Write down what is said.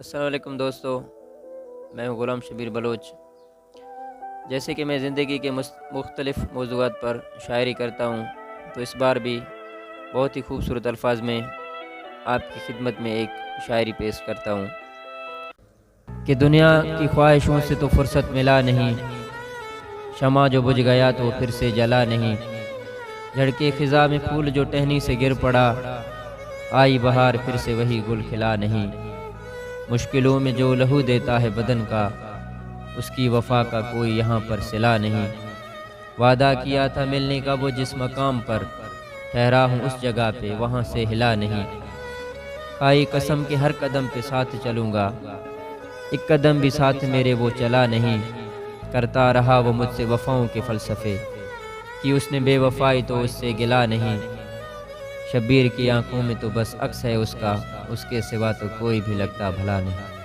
السلام علیکم دوستو، میں ہوں غلام شبیر بلوچ۔ جیسے کہ میں زندگی کے مختلف موضوعات پر شاعری کرتا ہوں، تو اس بار بھی بہت ہی خوبصورت الفاظ میں آپ کی خدمت میں ایک شاعری پیش کرتا ہوں کہ دنیا کی خواہشوں سے تو فرصت ملا نہیں، شمع جو بجھ گیا تو پھر سے جلا نہیں، جھڑکے خزاں میں پھول جو ٹہنی سے گر پڑا، آئی بہار پھر سے وہی گل کھلا نہیں، مشکلوں میں جو لہو دیتا ہے بدن کا، اس کی وفا کا کوئی یہاں پر صلہ نہیں، وعدہ کیا تھا ملنے کا وہ جس مقام پر، ٹھہرا ہوں اس جگہ پہ وہاں سے ہلا نہیں، کھائی قسم کے ہر قدم پہ ساتھ چلوں گا، ایک قدم بھی ساتھ میرے وہ چلا نہیں، کرتا رہا وہ مجھ سے وفاؤں کے فلسفے، کہ اس نے بے وفائی تو اس سے گلا نہیں، شبیر کی آنکھوں میں تو بس عکس ہے اس کا، اس کے سوا تو کوئی بھی لگتا بھلا نہیں۔